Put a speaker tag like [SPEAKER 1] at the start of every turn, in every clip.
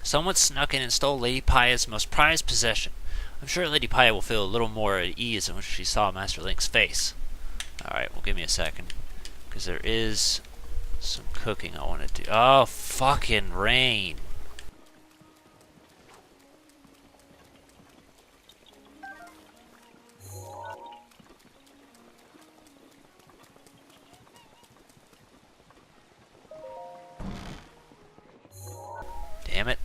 [SPEAKER 1] Someone snuck in and stole Lady Paya's most prized possession. I'm sure Lady Paya will feel a little more at ease when she saw Master Link's face. Alright, well, give me a second. Because there is some cooking I want to do. Oh, fucking rain. Damn it.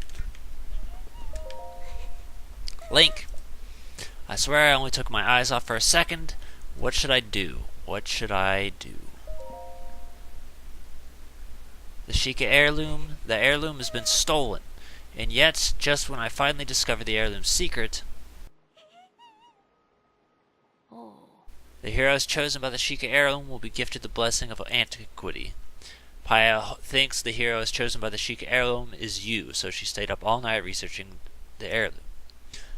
[SPEAKER 1] Link! I swear I only took my eyes off for a second. What should I do? What should I do? The Sheikah heirloom? The heirloom has been stolen. And yet, just when I finally discover the heirloom's secret, the heroes chosen by the Sheikah heirloom will be gifted the blessing of antiquity. Paya thinks the hero chosen by the Sheikah heirloom is you, so she stayed up all night researching the heirloom.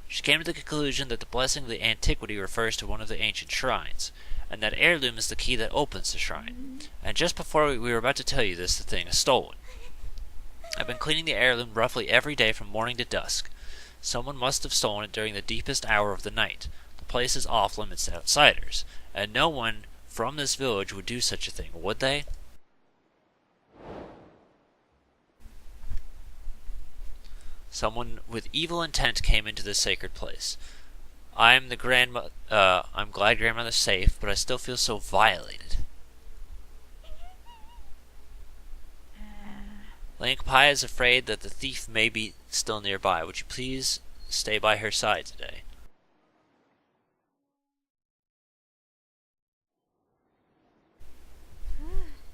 [SPEAKER 1] She came to the conclusion that the blessing of the antiquity refers to one of the ancient shrines, and that heirloom is the key that opens the shrine. And just before we were about to tell you this, the thing is stolen. I've been cleaning the heirloom roughly every day from morning to dusk. Someone must have stolen it during the deepest hour of the night. The place is off limits to outsiders, and no one from this village would do such a thing, would they? Someone with evil intent came into this sacred place. I'm glad grandmother's safe, but I still feel so violated. Link, Paya is afraid that the thief may be still nearby. Would you please stay by her side today?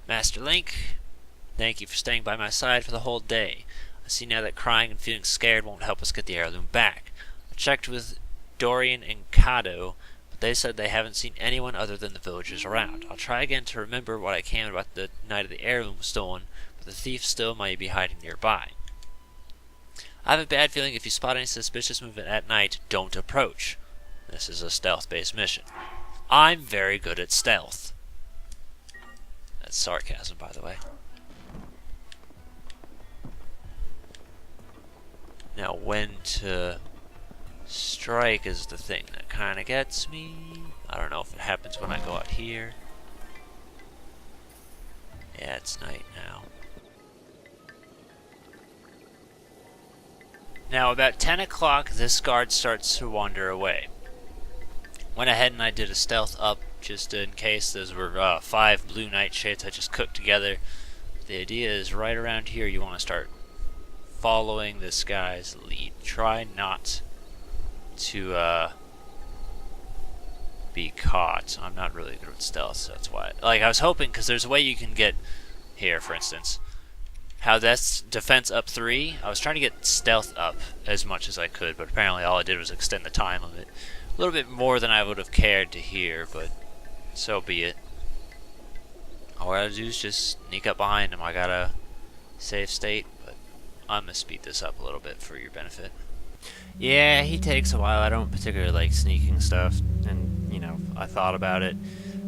[SPEAKER 1] Master Link, thank you for staying by my side for the whole day. I see now that crying and feeling scared won't help us get the heirloom back. I checked with Dorian and Kado, but they said they haven't seen anyone other than the villagers around. I'll try again to remember what I can about the night of the heirloom was stolen, but the thief still might be hiding nearby. I have a bad feeling if you spot any suspicious movement at night, don't approach. This is a stealth-based mission. I'm very good at stealth. That's sarcasm, by the way. Now, when to strike is the thing that kind of gets me. I don't know if it happens when I go out here. Yeah, it's night now. Now, about 10 o'clock, this guard starts to wander away. Went ahead and I did a stealth up just in case. Those were 5 blue nightshades I just cooked together. The idea is right around here you want to start following this guy's lead. Try not to be caught. I'm not really good with stealth, so that's why. Like, I was hoping, because there's a way you can get here, for instance. How that's defense up 3. I was trying to get stealth up as much as I could, but apparently all I did was extend the time limit. A little bit more than I would have cared to hear, but so be it. All I gotta do is just sneak up behind him. I got a safe state, but I'm gonna speed this up a little bit for your benefit. Yeah, he takes a while. I don't particularly like sneaking stuff, and, you know, I thought about it.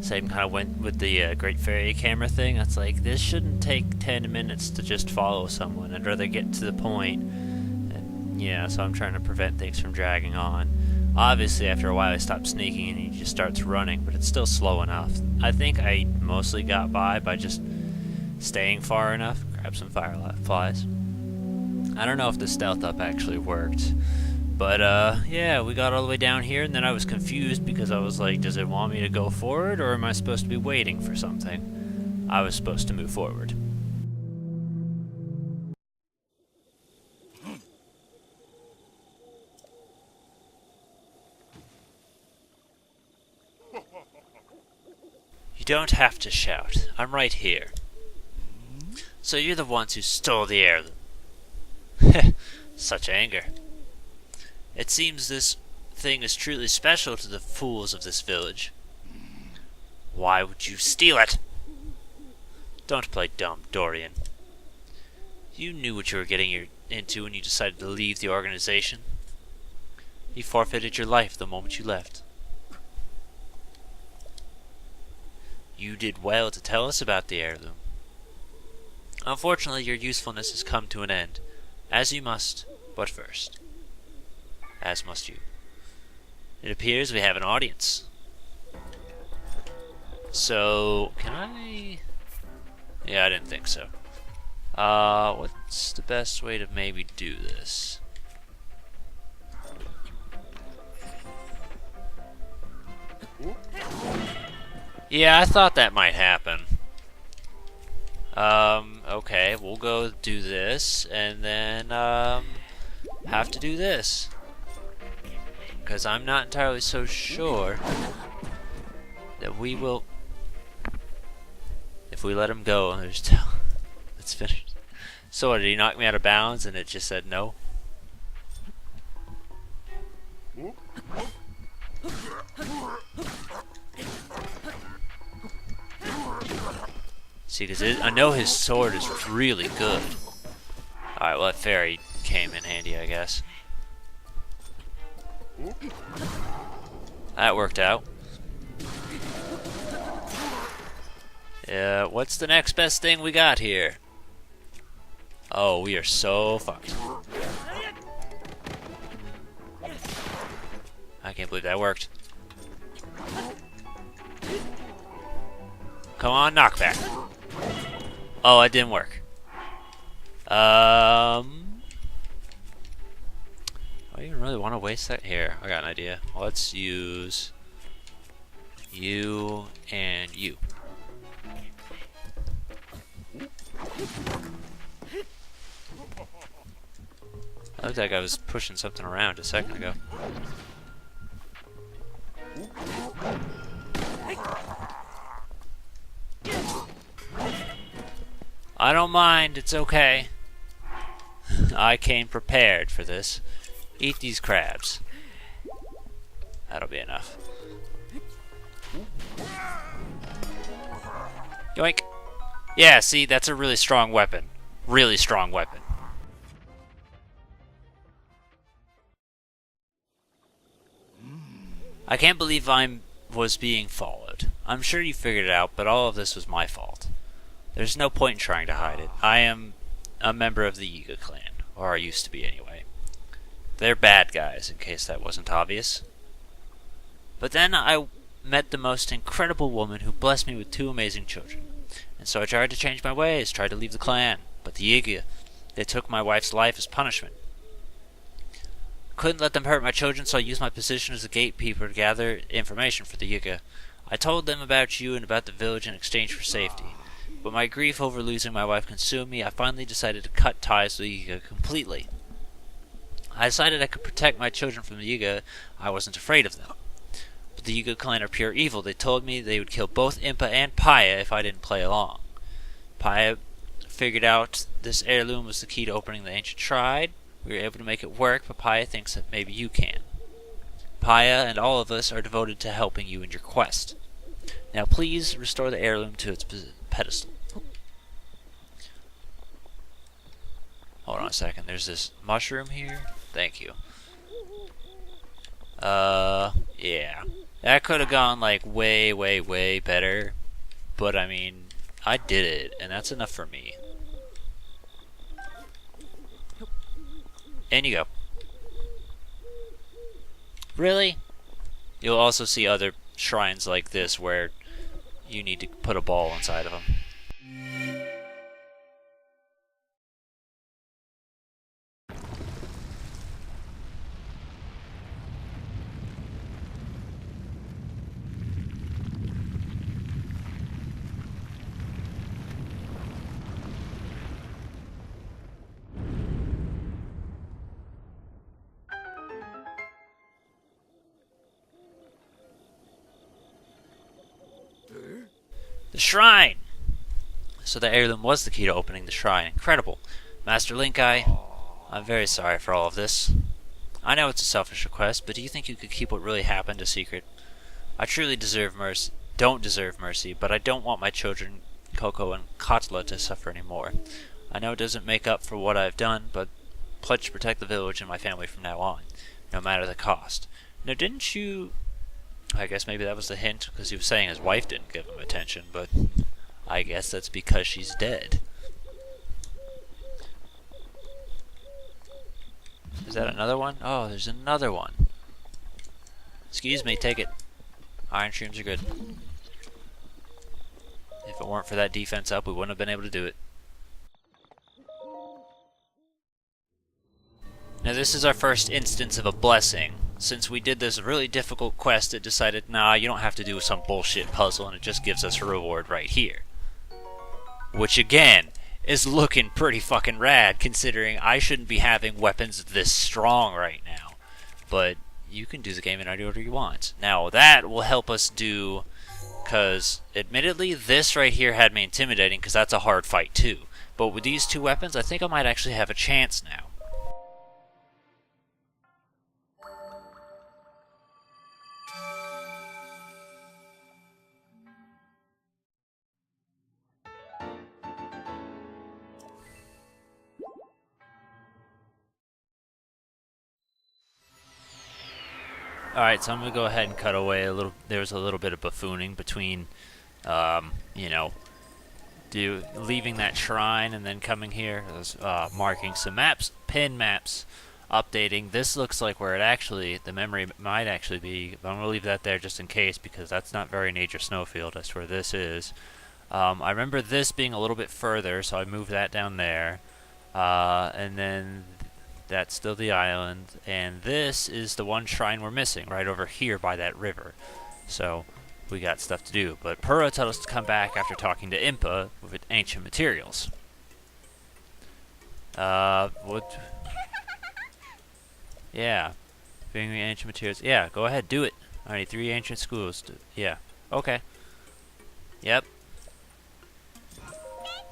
[SPEAKER 1] Same kind of went with the Great Fairy camera thing. It's like, this shouldn't take 10 minutes to just follow someone. I'd rather get to the point. And, yeah, so I'm trying to prevent things from dragging on. Obviously, after a while, he stops sneaking and he just starts running, but it's still slow enough. I think I mostly got by just staying far enough. Grab some fireflies. I don't know if the stealth up actually worked. But, yeah, we got all the way down here, and then I was confused because I was like, does it want me to go forward, or am I supposed to be waiting for something? I was supposed to move forward. You don't have to shout. I'm right here. So you're the ones who stole the heirloom. Such anger. It seems this thing is truly special to the fools of this village. Why would you steal it? Don't play dumb, Dorian. You knew what you were getting into when you decided to leave the organization. You forfeited your life the moment you left. You did well to tell us about the heirloom. Unfortunately, your usefulness has come to an end, as you must. But first, as must you, it appears we have an audience. So, can I... Yeah, I didn't think so. What's the best way to maybe do this? Yeah, I thought that might happen. Okay, we'll go do this, and then, have to do this. Because I'm not entirely so sure that we will... If we let him go, there's... It's finished. So what, did he knock me out of bounds and it just said no? See, because I know his sword is really good. Alright, well that fairy came in handy, I guess. That worked out. Yeah, what's the next best thing we got here? Oh, we are so fucked. I can't believe that worked. Come on, knockback. Oh, it didn't work. I don't even really want to waste that here. I got an idea. Let's use you and you. I looked like I was pushing something around a second ago. I don't mind, it's okay. I came prepared for this. Eat these crabs. That'll be enough. Yoink! Yeah, see, that's a really strong weapon. Really strong weapon. I can't believe I was being followed. I'm sure you figured it out, but all of this was my fault. There's no point in trying to hide it. I am a member of the Yiga clan, or I used to be anyway. They're bad guys, in case that wasn't obvious. But then I met the most incredible woman who blessed me with 2 amazing children. And so I tried to change my ways, tried to leave the clan. But the Yiga, they took my wife's life as punishment. Couldn't let them hurt my children, so I used my position as a gatekeeper to gather information for the Yiga. I told them about you and about the village in exchange for safety. But my grief over losing my wife consumed me. I finally decided to cut ties with the Yiga completely. I decided I could protect my children from the Yiga. I wasn't afraid of them. But the Yiga clan are pure evil. They told me they would kill both Impa and Paya if I didn't play along. Paya figured out this heirloom was the key to opening the ancient shrine. We were able to make it work, but Paya thinks that maybe you can. Paya and all of us are devoted to helping you in your quest. Now please restore the heirloom to its pedestal. Hold on a second, there's this mushroom here. Thank you. Yeah. That could have gone like way, way, way better. But I mean, I did it, and that's enough for me. And you go. Really? You'll also see other shrines like this where you need to put a ball inside of them. The shrine! So the heirloom was the key to opening the shrine. Incredible. Master Link, I'm very sorry for all of this. I know it's a selfish request, but do you think you could keep what really happened a secret? I truly don't deserve mercy, but I don't want my children, Coco and Katla, to suffer anymore. I know it doesn't make up for what I've done, but pledge to protect the village and my family from now on, no matter the cost. Now, didn't you... I guess maybe that was the hint, because he was saying his wife didn't give him attention, but I guess that's because she's dead. Is that another one? Oh, there's another one. Excuse me, take it. Iron shrooms are good. If it weren't for that defense up, we wouldn't have been able to do it. Now this is our first instance of a blessing. Since we did this really difficult quest, it decided, nah, you don't have to do some bullshit puzzle, and it just gives us a reward right here. Which again, is looking pretty fucking rad, considering I shouldn't be having weapons this strong right now. But you can do the game in any order you want. Now that will help us do, because admittedly this right here had me intimidating, because that's a hard fight too. But with these two weapons, I think I might actually have a chance now. Alright, so I'm going to go ahead and cut away a little. There's a little bit of buffooning between, you know, leaving that shrine and then coming here. Marking some maps, pin maps, updating. This looks like where it actually, the memory might actually be. But I'm going to leave that there just in case, because that's not very nature snowfield. That's where this is. I remember this being a little bit further, so I moved that down there. And then that's still the island, and this is the one shrine we're missing, right over here by that river. So, we got stuff to do. But Purah told us to come back after talking to Impa with ancient materials. What? Yeah. Bring me ancient materials. Yeah, go ahead, do it. I need 3 ancient schools. Yeah. Okay. Yep.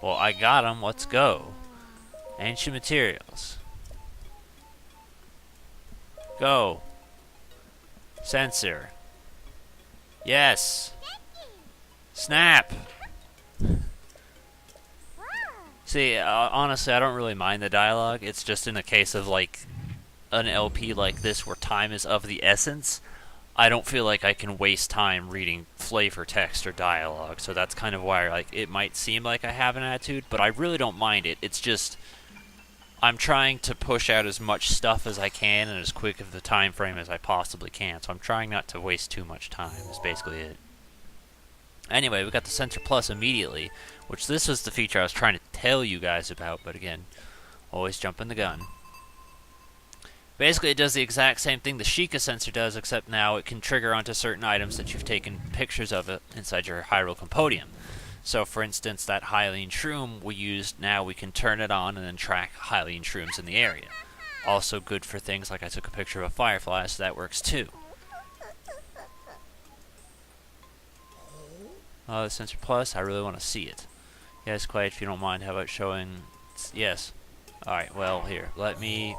[SPEAKER 1] Well, I got them. Let's go. Ancient materials. Go. Sensor. Yes. Snap. See, honestly, I don't really mind the dialogue. It's just in the case of, like, an LP like this where time is of the essence, I don't feel like I can waste time reading flavor text or dialogue. So that's kind of why, like, it might seem like I have an attitude, but I really don't mind it. It's just, I'm trying to push out as much stuff as I can in as quick of the time frame as I possibly can. So I'm trying not to waste too much time, is basically it. Anyway, we got the Sensor Plus immediately, which this was the feature I was trying to tell you guys about, but again, always jumping the gun. Basically, it does the exact same thing the Sheikah sensor does, except now it can trigger onto certain items that you've taken pictures of it inside your Hyrule Compodium. So, for instance, that Hylian Shroom we used, now we can turn it on and then track Hylian Shrooms in the area. Also good for things like I took a picture of a Firefly, so that works too. Oh, the Sensor Plus, I really want to see it. Yes, quiet if you don't mind. How about showing... Yes. Alright, well, here. Let me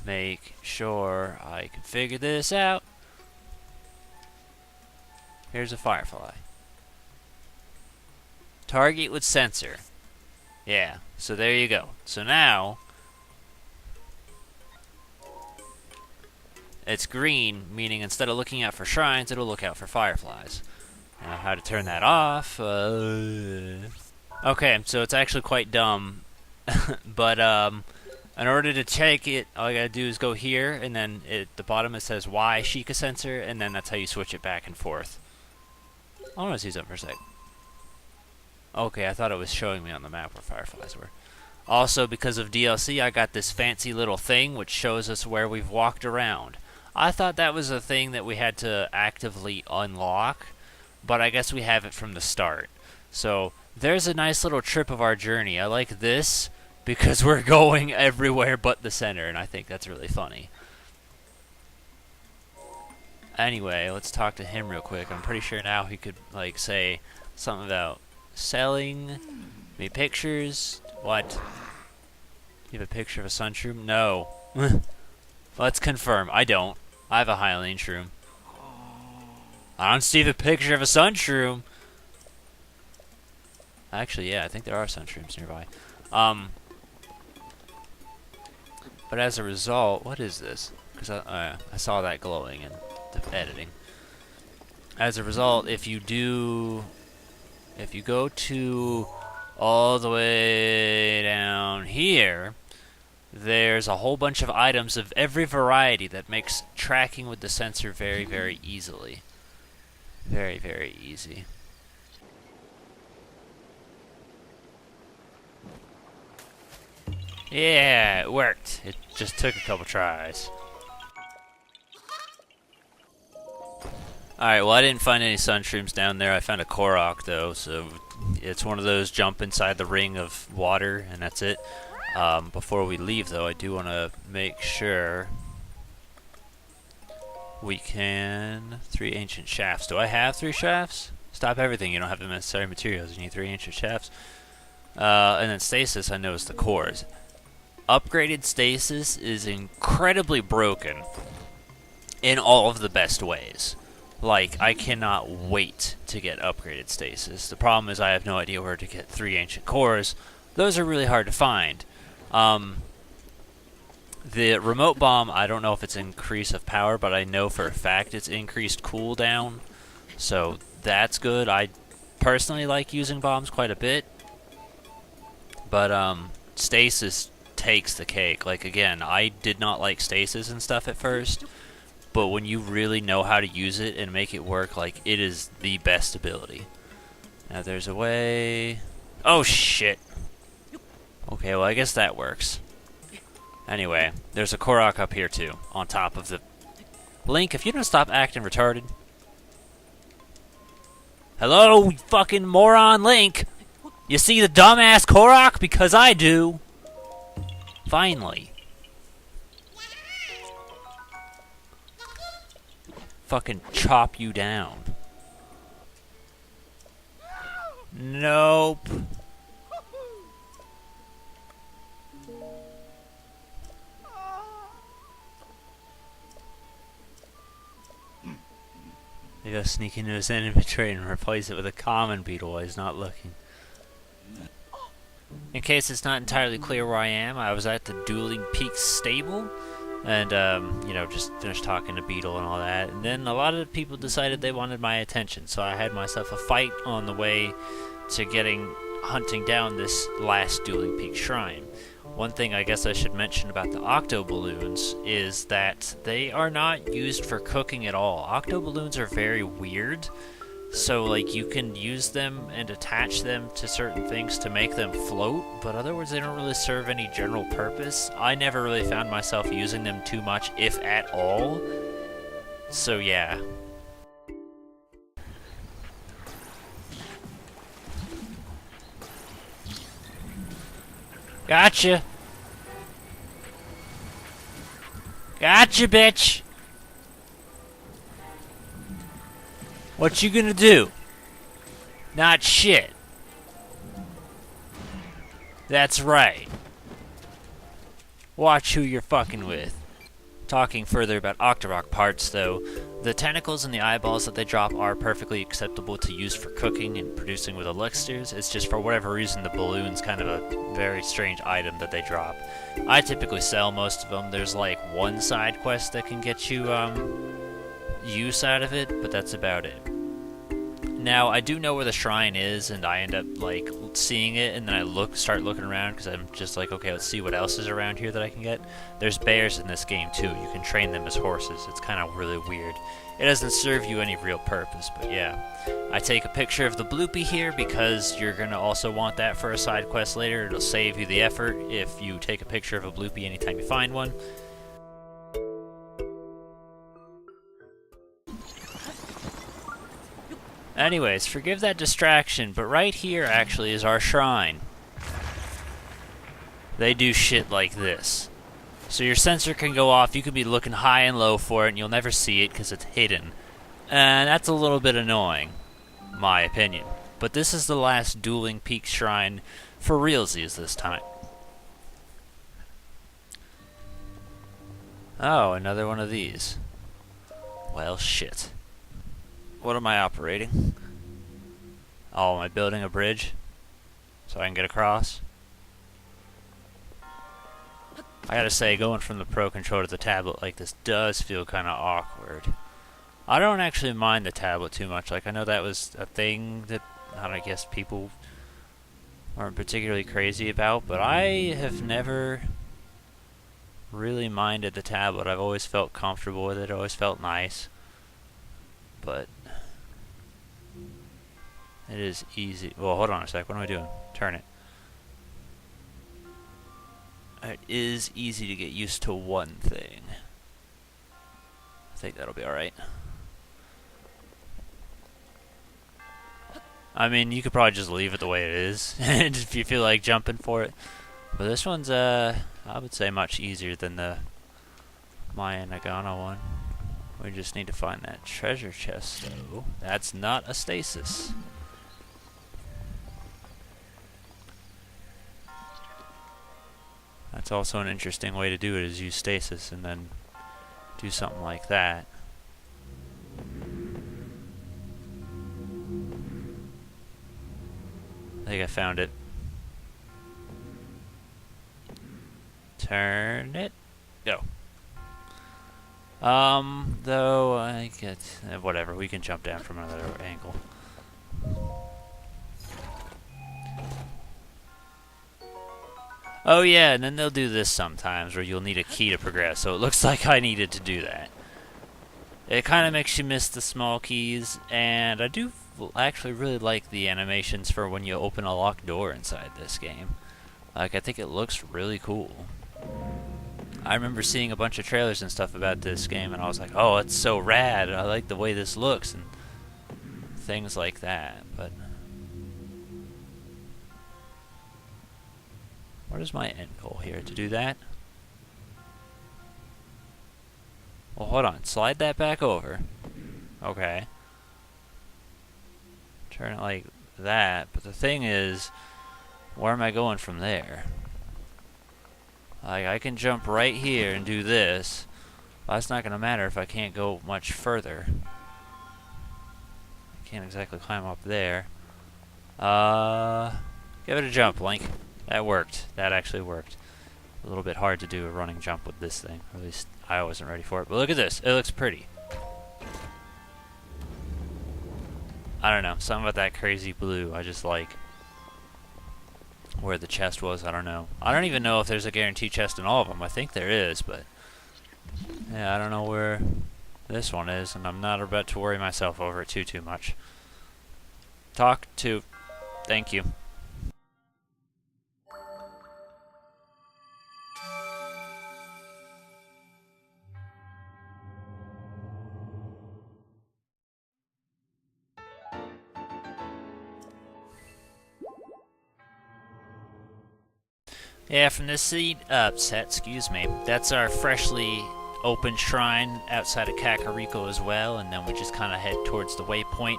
[SPEAKER 1] make sure I can figure this out. Here's a Firefly. Target with sensor. Yeah, so there you go. So now, it's green, meaning instead of looking out for shrines, it'll look out for fireflies. Now, how to turn that off? Okay, so it's actually quite dumb. But, in order to check it, all you gotta do is go here, and then at the bottom it says Y Sheikah sensor, and then that's how you switch it back and forth. I want to see something for a sec. Okay, I thought it was showing me on the map where fireflies were. Also, because of DLC, I got this fancy little thing which shows us where we've walked around. I thought that was a thing that we had to actively unlock, but I guess we have it from the start. So, there's a nice little trip of our journey. I like this because we're going everywhere but the center, and I think that's really funny. Anyway, let's talk to him real quick. I'm pretty sure now he could, like, say something about selling me pictures. What? You have a picture of a sun shroom? No. Let's confirm. I don't. I have a Hylian shroom. I don't see the picture of a sun shroom. Actually, yeah, I think there are sun shrooms nearby. But as a result, what is this? Because I saw that glowing in the editing. As a result, if you go to all the way down here, there's a whole bunch of items of every variety that makes tracking with the sensor very, very easily. Very, very easy. Yeah, it worked. It just took a couple tries. Alright, well I didn't find any sunshrooms down there. I found a Korok though, so it's one of those jump inside the ring of water and that's it. Before we leave though, I do want to make sure we can... 3 ancient shafts. Do I have 3 shafts? Stop everything, you don't have the necessary materials. You need 3 ancient shafts. And then stasis, I know, is the cores. Upgraded stasis is incredibly broken in all of the best ways. Like, I cannot wait to get upgraded stasis. The problem is I have no idea where to get 3 ancient cores. Those are really hard to find. The remote bomb, I don't know if it's increase of power, but I know for a fact it's increased cooldown. So that's good. I personally like using bombs quite a bit. But stasis takes the cake. Like, again, I did not like stasis and stuff at first. But when you really know how to use it and make it work, like, it is the best ability. Now there's a way... Oh, shit. Okay, well, I guess that works. Anyway, there's a Korok up here, too, on top of the... Link, if you don't stop acting retarded... Hello, you fucking moron Link! You see the dumbass Korok? Because I do! Finally. Fucking chop you down. Nope. They go sneak into his inventory and replace it with a common beetle while he's not looking. In case it's not entirely clear where I am, I was at the Dueling Peaks stable. And, you know, just finished talking to Beetle and all that. And then a lot of people decided they wanted my attention. So I had myself a fight on the way to hunting down this last Dueling Peak shrine. One thing I guess I should mention about the octo balloons is that they are not used for cooking at all. Octo balloons are very weird. So, like, you can use them and attach them to certain things to make them float, but otherwise they don't really serve any general purpose. I never really found myself using them too much, if at all. So, yeah. Gotcha! Gotcha, bitch! What you gonna do? Not shit. That's right. Watch who you're fucking with. Talking further about Octorok parts, though, the tentacles and the eyeballs that they drop are perfectly acceptable to use for cooking and producing with elixirs. It's just for whatever reason the balloon's kind of a very strange item that they drop. I typically sell most of them. There's like one side quest that can get you use out of it, but that's about it. Now, I do know where the shrine is, and I end up, like, seeing it, and then I start looking around, because I'm just like, okay, let's see what else is around here that I can get. There's bears in this game, too. You can train them as horses. It's kind of really weird. It doesn't serve you any real purpose, but yeah. I take a picture of the bloopy here, because you're going to also want that for a side quest later. It'll save you the effort if you take a picture of a bloopy anytime you find one. Anyways, forgive that distraction, but right here actually is our shrine. They do shit like this. So your sensor can go off, you can be looking high and low for it, and you'll never see it because it's hidden. And that's a little bit annoying, my opinion. But this is the last Dueling Peaks shrine for realsies this time. Oh, another one of these. Well, shit. What am I operating? Oh, am I building a bridge? So I can get across? I gotta say, going from the Pro Controller to the tablet like this does feel kinda awkward. I don't actually mind the tablet too much. Like, I know that was a thing that, I guess, people aren't particularly crazy about, but I have never really minded the tablet. I've always felt comfortable with it. It always felt nice. But it is easy. Well, hold on a sec. What am I doing? Turn it. It is easy to get used to one thing. I think that'll be alright. I mean, you could probably just leave it the way it is if you feel like jumping for it. But this one's, I would say, much easier than the Maya Nagano one. We just need to find that treasure chest, though. That's not a stasis. That's also an interesting way to do it, is use stasis and then do something like that. I think I found it. Turn it. Go. Though I get whatever, we can jump down from another angle. Oh yeah, and then they'll do this sometimes where you'll need a key to progress, so it looks like I needed to do that. It kind of makes you miss the small keys, and I do actually really like the animations for when you open a locked door inside this game. Like, I think it looks really cool. I remember seeing a bunch of trailers and stuff about this game, and I was like, oh, it's so rad, I like the way this looks, and things like that, but... What is my end goal here? To do that? Well, hold on. Slide that back over. Okay. Turn it like that. But the thing is, where am I going from there? Like, I can jump right here and do this. But that's not going to matter if I can't go much further. I can't exactly climb up there. Give it a jump, Link. That worked. That actually worked. A little bit hard to do a running jump with this thing. Or at least I wasn't ready for it. But look at this. It looks pretty. I don't know. Something about that crazy blue I just like. Where the chest was, I don't know. I don't even know if there's a guaranteed chest in all of them. I think there is, but... yeah, I don't know where this one is. And I'm not about to worry myself over it too much. Talk to... Thank you. Yeah, from this seat set, excuse me, that's our freshly opened shrine outside of Kakariko as well, and then we just kind of head towards the waypoint,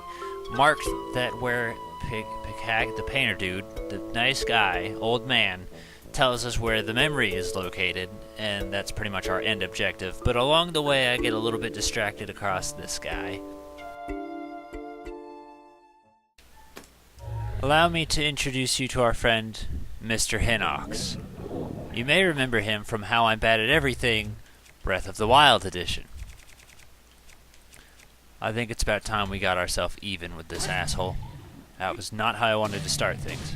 [SPEAKER 1] marked that where the painter dude, the nice guy, old man, tells us where the memory is located, and that's pretty much our end objective. But along the way, I get a little bit distracted across this guy. Allow me to introduce you to our friend, Mr. Hinox. You may remember him from How I'm Bad at Everything, Breath of the Wild edition. I think it's about time we got ourselves even with this asshole. That was not how I wanted to start things.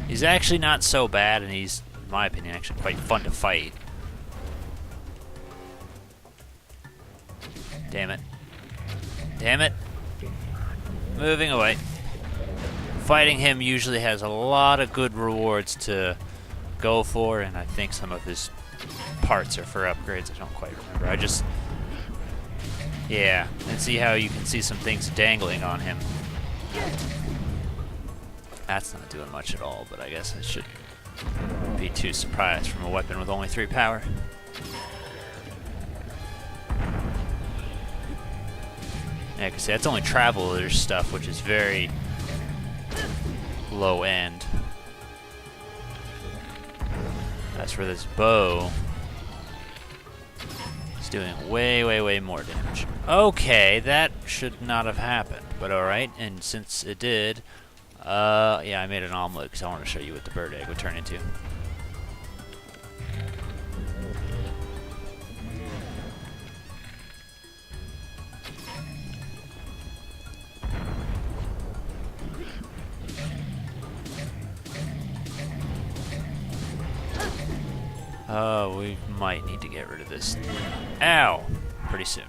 [SPEAKER 1] He's actually not so bad, and he's, in my opinion, actually quite fun to fight. Damn it. Damn it. Moving away. Fighting him usually has a lot of good rewards to go for, and I think some of his parts are for upgrades. I don't quite remember. I just... yeah, and see how you can see some things dangling on him. That's not doing much at all, but I guess I shouldn't be too surprised from a weapon with only 3 power. Yeah, because that's only traveler's stuff, which is very low end. That's for this bow. It's doing way more damage. Okay, that should not have happened, but alright. And since it did, yeah, I made an omelet because I want to show you what the bird egg would turn into. We might need to get rid of this. Ow! Pretty soon.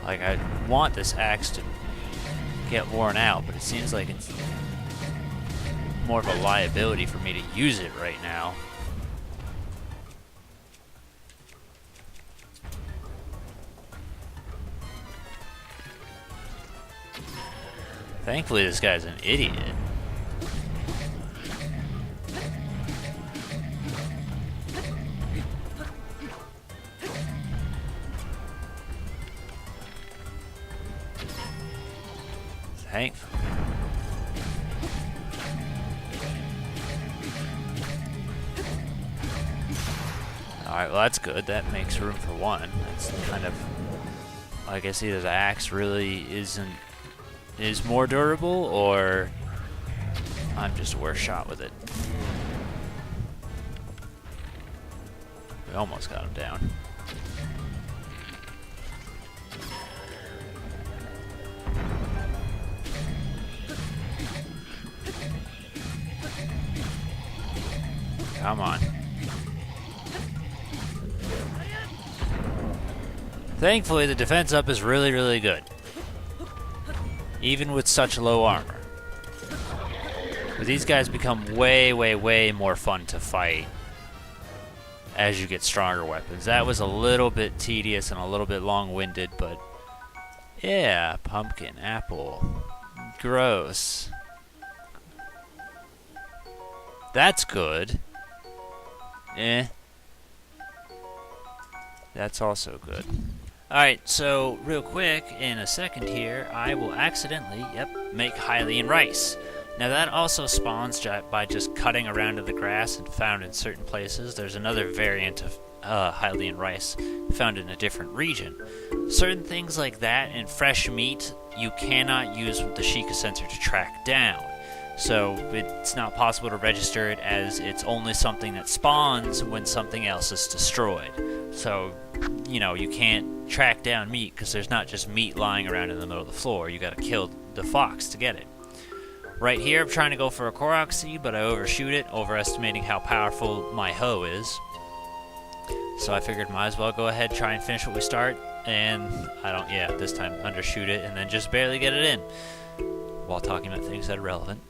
[SPEAKER 1] Like, I want this axe to get worn out, but it seems like it's more of a liability for me to use it right now. Thankfully, this guy's an idiot. Thankfully. Alright, well that's good. That makes room for one. That's kind of... I guess either the axe really is more durable, or I'm just a worse shot with it. We almost got him down. Come on. Thankfully, the defense up is really, really good. Even with such low armor. But these guys become way, way, way more fun to fight as you get stronger weapons. That was a little bit tedious and a little bit long-winded, but yeah, pumpkin, apple, gross. That's good. Eh. That's also good. Alright, so real quick, in a second here, I will accidentally, make Hylian rice. Now that also spawns by just cutting around in the grass and found in certain places. There's another variant of Hylian rice found in a different region. Certain things like that and fresh meat you cannot use with the Sheikah sensor to track down. So it's not possible to register it as it's only something that spawns when something else is destroyed. So, you know, you can't track down meat because there's not just meat lying around in the middle of the floor. You gotta kill the fox to get it. Right here, I'm trying to go for a Korok seed, but I overshoot it, overestimating how powerful my hoe is. So I figured might as well go ahead, try and finish what we start, and this time undershoot it, and then just barely get it in, while talking about things that are relevant.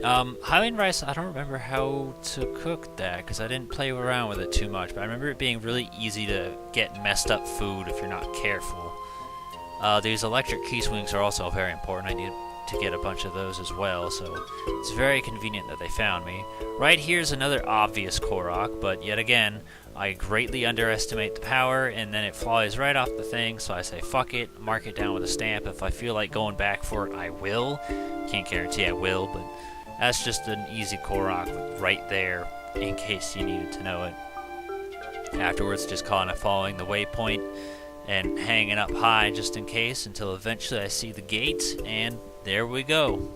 [SPEAKER 1] Hylian rice, I don't remember how to cook that, because I didn't play around with it too much, but I remember it being really easy to get messed up food if you're not careful. These electric key swings are also very important. I need to get a bunch of those as well, so it's very convenient that they found me. Right here's another obvious Korok, but yet again, I greatly underestimate the power, and then it flies right off the thing, so I say fuck it, mark it down with a stamp. If I feel like going back for it, I will. Can't guarantee I will, but that's just an easy Korok right there, in case you needed to know it. Afterwards, just kind of following the waypoint and hanging up high just in case, until eventually I see the gate, and there we go.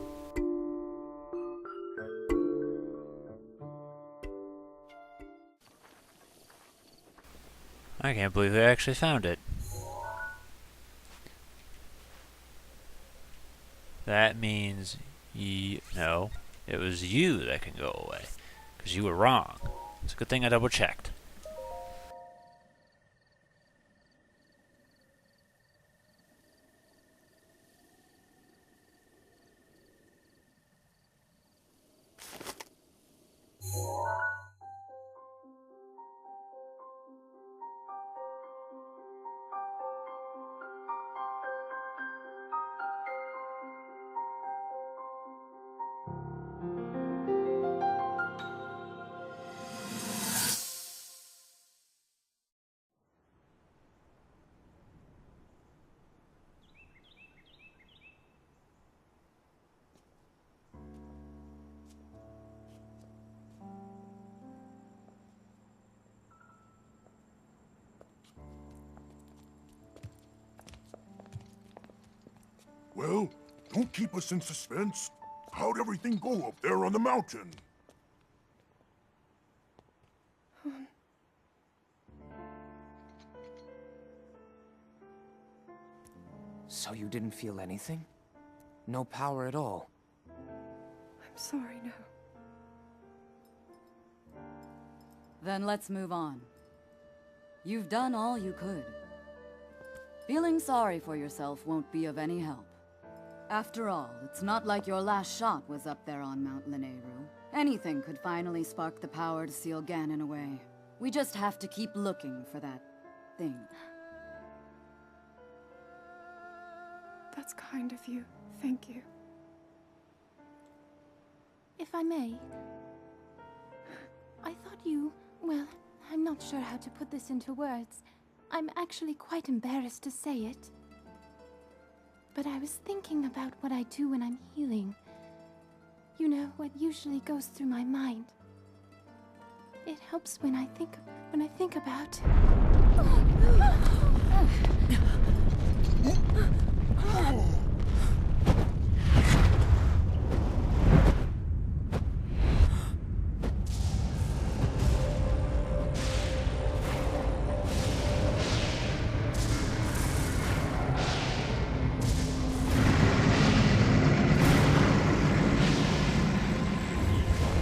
[SPEAKER 1] I can't believe I actually found it. That means no, it was you that can go away, because you were wrong. It's a good thing I double checked.
[SPEAKER 2] Well, don't keep us in suspense. How'd everything go up there on the mountain?
[SPEAKER 3] So you didn't feel anything? No power at all?
[SPEAKER 4] I'm sorry, no.
[SPEAKER 5] Then let's move on. You've done all you could. Feeling sorry for yourself won't be of any help. After all, it's not like your last shot was up there on Mount Lineru. Anything could finally spark the power to seal Ganon away. We just have to keep looking for that thing.
[SPEAKER 4] That's kind of you. Thank you.
[SPEAKER 6] If I may, I thought you... Well, I'm not sure how to put this into words. I'm actually quite embarrassed to say it. But I was thinking about what I do when I'm healing. You know, what usually goes through my mind. It helps when I think about...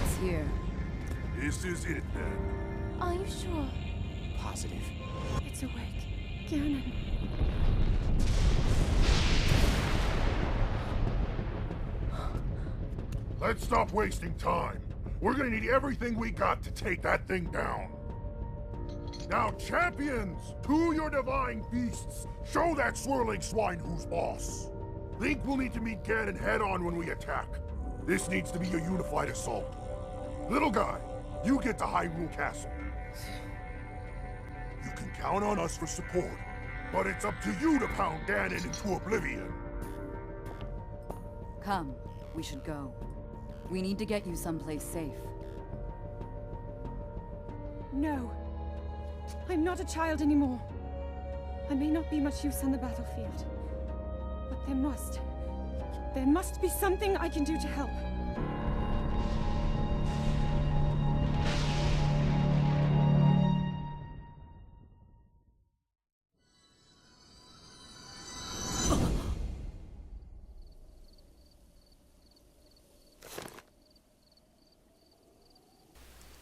[SPEAKER 5] It's here.
[SPEAKER 2] This is it then.
[SPEAKER 6] Are you sure?
[SPEAKER 3] Positive.
[SPEAKER 4] It's awake. Ganon.
[SPEAKER 2] Let's stop wasting time. We're gonna need everything we got to take that thing down. Now, champions, to your divine beasts, show that swirling swine who's boss. Link will need to meet Ganon head-on when we attack. This needs to be a unified assault. Little guy, you get to Hyrule Castle. You can count on us for support, but it's up to you to pound Ganon into oblivion.
[SPEAKER 5] Come, we should go. We need to get you someplace safe.
[SPEAKER 4] No. I'm not a child anymore. I may not be much use on the battlefield. But there must be something I can do to help.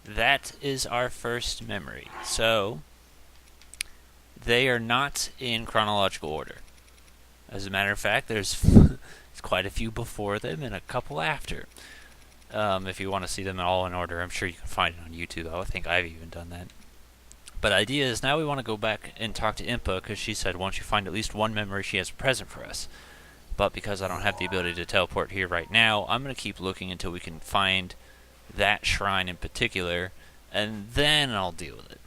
[SPEAKER 1] That is our first memory. So, they are not in chronological order. As a matter of fact, there's quite a few before them and a couple after. If you want to see them all in order, I'm sure you can find it on YouTube. I think I've even done that. But the idea is now we want to go back and talk to Impa, because she said once you find at least one memory, she has a present for us. But because I don't have the ability to teleport here right now, I'm going to keep looking until we can find that shrine in particular, and then I'll deal with it.